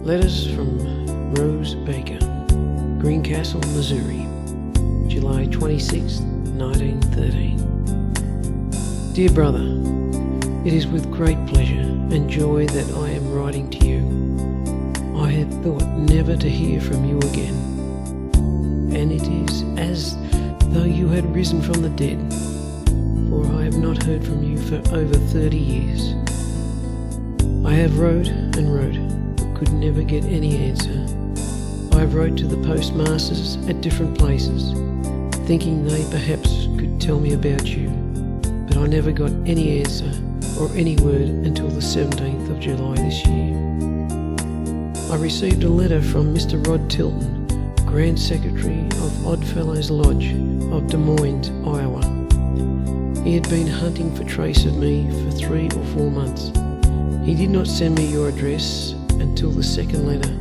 Letters from Rose Baker, Greencastle, Missouri, July 26, 1913. Dear brother, it is with great pleasure and joy that I am writing to you. I had thought never to hear from you again, and it is as though you had risen from the dead, for I have not heard from you for over 30 years. I have wrote and wrote, but could never get any answer. I have wrote to the postmasters at different places, thinking they perhaps could tell me about you, but I never got any answer or any word until the 17th of July this year. I received a letter from Mr. Rod Tilton, Grand Secretary of Oddfellows Lodge of Des Moines, Iowa. He had been hunting for trace of me for 3 or 4 months. He did not send me your address until the second letter,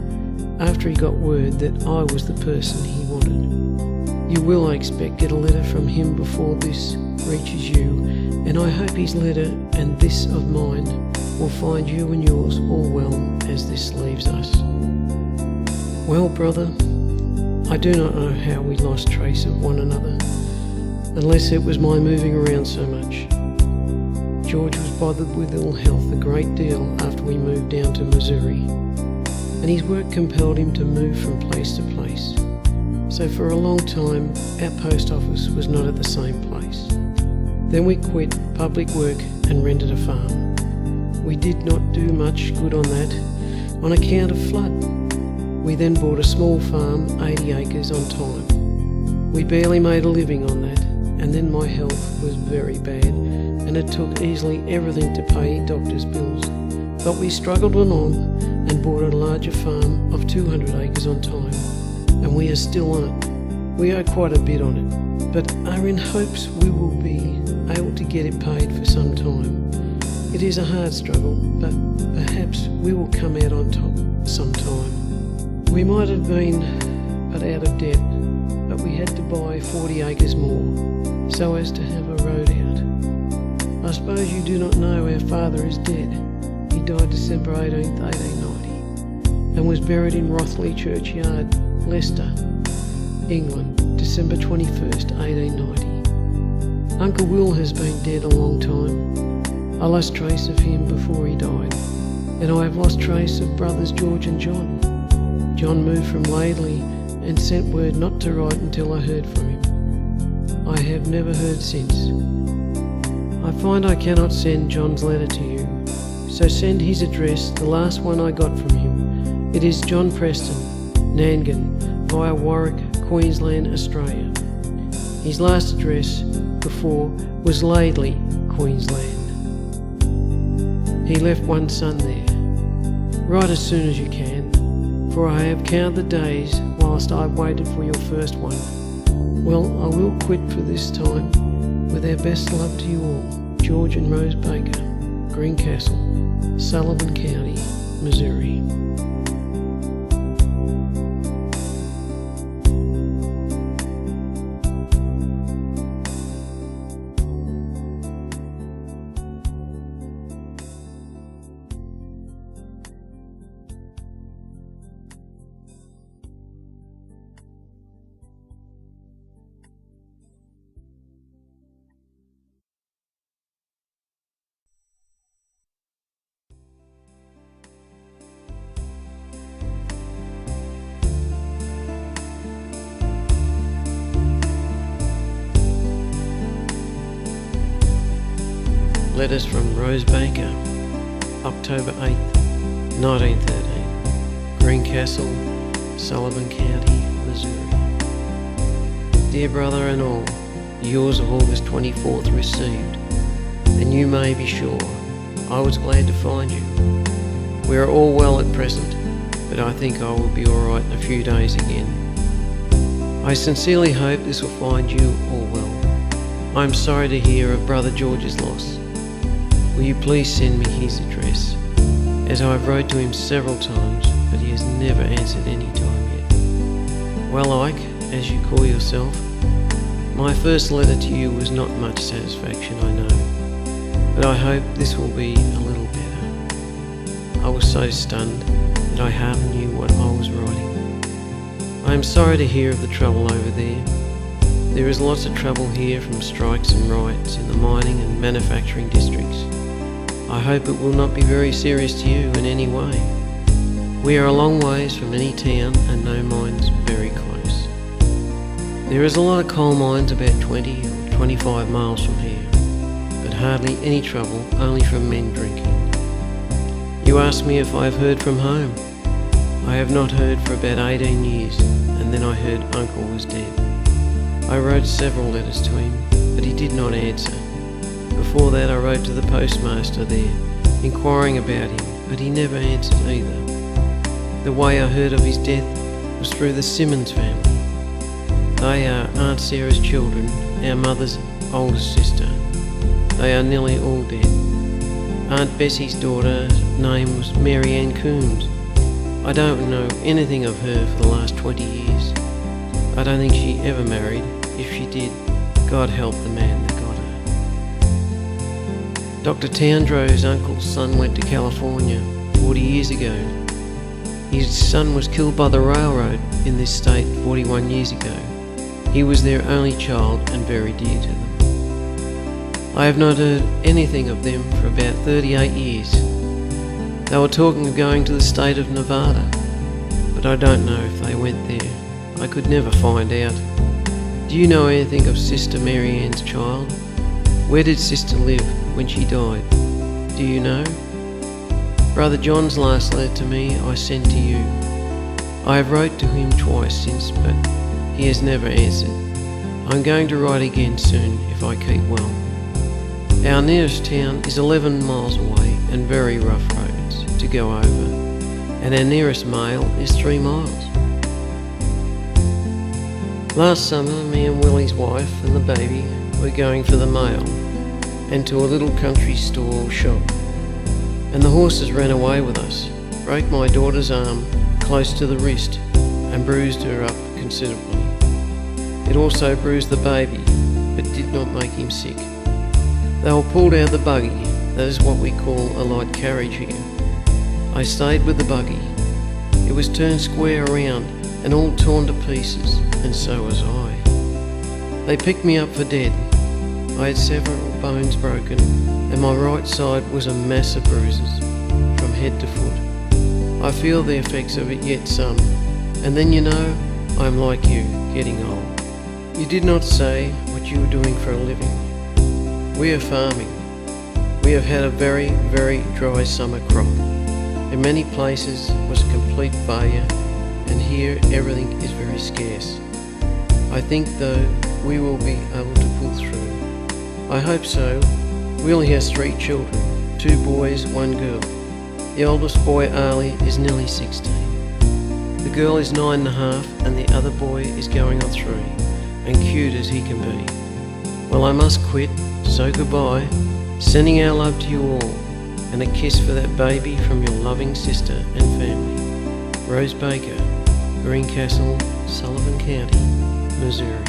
after he got word that I was the person he wanted. You will, I expect, get a letter from him before this reaches you, and I hope his letter and this of mine will find you and yours all well as this leaves us. Well, brother, I do not know how we lost trace of one another, unless it was my moving around so much. George was bothered with ill health a great deal after we moved down to Missouri, and his work compelled him to move from place to place. So for a long time, our post office was not at the same place. Then we quit public work and rented a farm. We did not do much good on that on account of flood. We then bought a small farm, 80 acres on time. We barely made a living on that, and then my health was very bad, and it took easily everything to pay doctor's bills. But we struggled on and bought a larger farm of 200 acres on time, and we are still on it. We owe quite a bit on it, but are in hopes we will be able to get it paid for some time. It is a hard struggle, but perhaps we will come out on top sometime. We might have been but out of debt, but we had to buy 40 acres more, so as to have a road out. I suppose you do not know our father is dead. He died December 18th, 1890, and was buried in Rothley Churchyard, Leicester, England, December 21st, 1890. Uncle Will has been dead a long time. I lost trace of him before he died, and I have lost trace of brothers George and John. John moved from Laidley and sent word not to write until I heard from him. I have never heard since. I find I cannot send John's letter to you, so send his address, the last one I got from him. It is John Preston, Nangan, via Warwick, Queensland, Australia. His last address before was Laidley, Queensland. He left one son there. Write as soon as you can, for I have counted the days whilst I've waited for your first one. Well, I will quit for this time, with our best love to you all, George and Rose Baker, Greencastle, Sullivan County, Missouri. Letters from Rose Baker, October 8th, 1913, Greencastle, Sullivan County, Missouri. Dear brother and all, yours of August 24th received, and you may be sure I was glad to find you. We are all well at present, but I think I will be alright in a few days again. I sincerely hope this will find you all well. I am sorry to hear of brother George's loss. Will you please send me his address, as I have wrote to him several times, but he has never answered any time yet. Well, Ike, as you call yourself, my first letter to you was not much satisfaction, I know, but I hope this will be a little better. I was so stunned that I hardly knew what I was writing. I am sorry to hear of the trouble over there. There is lots of trouble here from strikes and riots in the mining and manufacturing districts. I hope it will not be very serious to you in any way. We are a long ways from any town and no mines very close. There is a lot of coal mines about 20 or 25 miles from here, but hardly any trouble, only from men drinking. You asked me if I have heard from home. I have not heard for about 18 years, and then I heard Uncle was dead. I wrote several letters to him, but he did not answer. Before that I wrote to the postmaster there, inquiring about him, but he never answered either. The way I heard of his death was through the Simmons family. They are Aunt Sarah's children, our mother's oldest sister. They are nearly all dead. Aunt Bessie's daughter's name was Mary Ann Coombs. I don't know anything of her for the last 20 years. I don't think she ever married. If she did, God help the man that got her. Dr. Towndrow's uncle's son went to California 40 years ago. His son was killed by the railroad in this state 41 years ago. He was their only child and very dear to them. I have not heard anything of them for about 38 years. They were talking of going to the state of Nevada, but I don't know if they went there. I could never find out. Do you know anything of Sister Mary Ann's child? Where did Sister live when she died? Do you know? Brother John's last letter to me I sent to you. I have wrote to him twice since, but he has never answered. I'm going to write again soon if I keep well. Our nearest town is 11 miles away and very rough roads to go over, and our nearest mail is 3 miles. Last summer, me and Willie's wife and the baby were going for the mail and to a little country store shop, and the horses ran away with us, broke my daughter's arm close to the wrist and bruised her up considerably. It also bruised the baby, but did not make him sick. They were pulled out of the buggy. That is what we call a light carriage here. I stayed with the buggy. It was turned square around and all torn to pieces, and so was I. They picked me up for dead. I had several bones broken, and my right side was a mass of bruises from head to foot. I feel the effects of it yet some, and then you know, I'm like you, getting old. You did not say what you were doing for a living. We are farming. We have had a very, very dry summer crop. In many places was a complete failure, and here everything is very scarce. I think though we will be able to pull through. I hope so. Willie has 3 children, 2 boys, 1 girl. The oldest boy, Ali, is nearly 16. The girl is 9.5 and the other boy is going on 3, and cute as he can be. Well, I must quit. So goodbye, sending our love to you all, and a kiss for that baby from your loving sister and family. Rose Baker, Greencastle, Sullivan County, Missouri.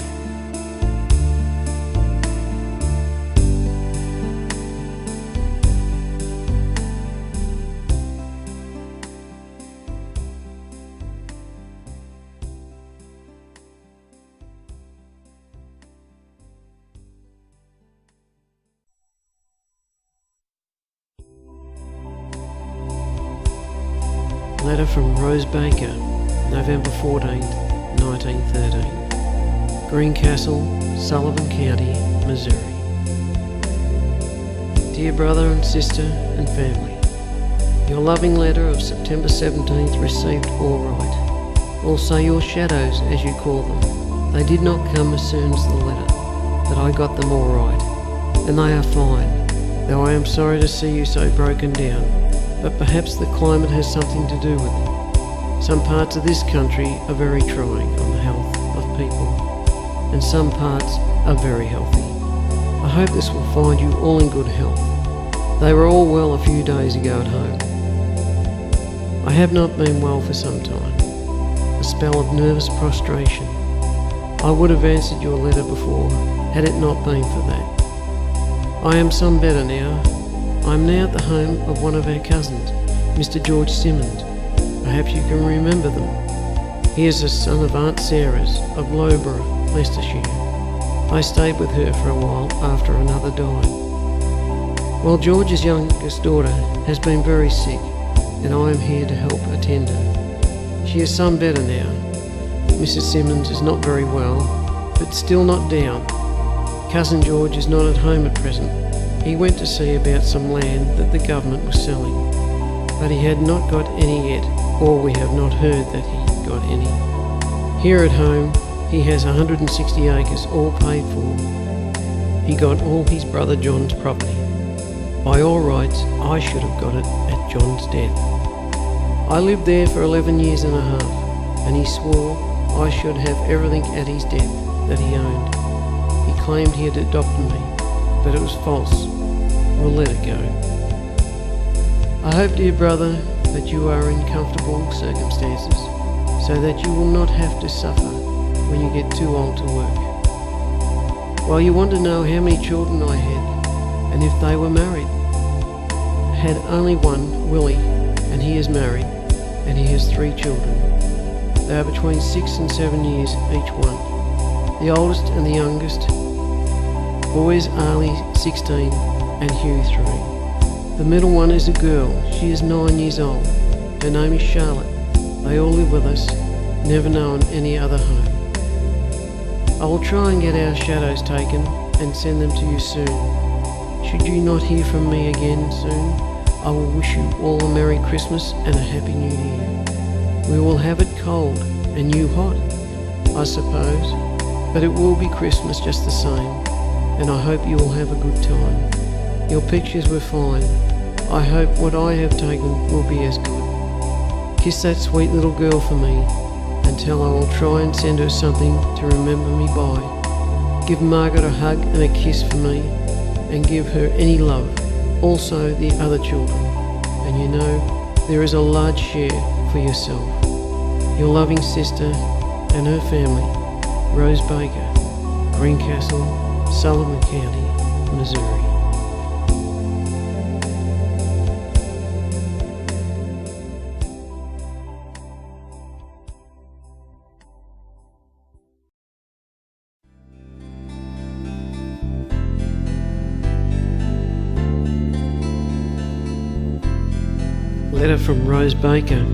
Letter from Rose Baker, November 14th, 1913. Greencastle, Sullivan County, Missouri. Dear brother and sister and family, your loving letter of September 17th received all right. Also your shadows, as you call them. They did not come as soon as the letter, but I got them all right, and they are fine, though I am sorry to see you so broken down. But perhaps the climate has something to do with it. Some parts of this country are very trying on the health of people, and some parts are very healthy. I hope this will find you all in good health. They were all well a few days ago at home. I have not been well for some time. A spell of nervous prostration. I would have answered your letter before had it not been for that. I am some better now. I am now at the home of one of our cousins, Mr. George Simmons. Perhaps you can remember them. He is the son of Aunt Sarah's of Loughborough, Leicestershire. I stayed with her for a while after another died. Well, George's youngest daughter has been very sick, and I am here to help attend her. She is some better now. Mrs. Simmons is not very well, but still not down. Cousin George is not at home at present. He went to see about some land that the government was selling, but he had not got any yet, or we have not heard that he got any. Here at home, he has 160 acres all paid for. He got all his brother John's property. By all rights, I should have got it at John's death. I lived there for 11 years and a half, and he swore I should have everything at his death that he owned. He claimed he had adopted me, but it was false. We'll let it go. I hope, dear brother, that you are in comfortable circumstances, so that you will not have to suffer when you get too old to work. Well, you want to know how many children I had, and if they were married. I had only one, Willie, and he is married, and he has 3 children. They are between 6 and 7 years each one. The oldest and the youngest boys Arlie 16 and Hugh 3. The middle one is a girl. She is 9 years old. Her name is Charlotte. They all live with us, never known any other home. I will try and get our shadows taken and send them to you soon. Should you not hear from me again soon, I will wish you all a Merry Christmas and a Happy New Year. We will have it cold and you hot, I suppose, but it will be Christmas just the same, and I hope you will have a good time. Your pictures were fine. I hope what I have taken will be as good. Kiss that sweet little girl for me, and tell her I will try and send her something to remember me by. Give Margaret a hug and a kiss for me, and give her any love, also the other children. And you know, there is a large share for yourself. Your loving sister and her family, Rose Baker, Greencastle, Sullivan County, Missouri. Letter from Rose Baker,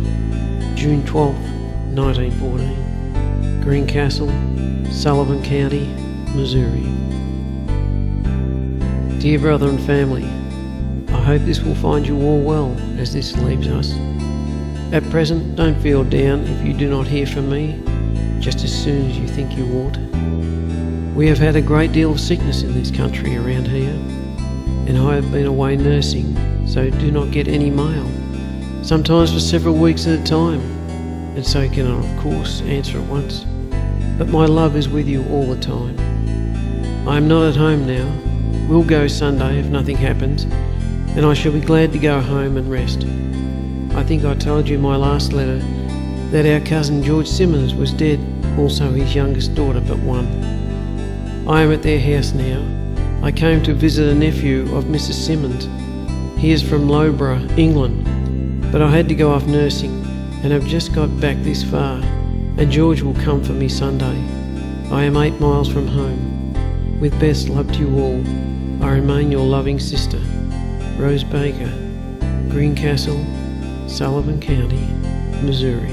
June 12, 1914, Greencastle, Sullivan County, Missouri. Dear brother and family, I hope this will find you all well as this leaves us. At present, don't feel down if you do not hear from me just as soon as you think you ought. We have had a great deal of sickness in this country around here, and I have been away nursing, so do not get any mail, sometimes for several weeks at a time, and so cannot of course answer at once. But my love is with you all the time. I am not at home now. We'll go Sunday if nothing happens, and I shall be glad to go home and rest. I think I told you in my last letter that our cousin George Simmons was dead, also his youngest daughter but one. I am at their house now. I came to visit a nephew of Mrs. Simmons. He is from Loughborough, England, but I had to go off nursing and have just got back this far, and George will come for me Sunday. I am 8 miles from home. With best love to you all, I remain your loving sister, Rose Baker, Greencastle, Sullivan County, Missouri.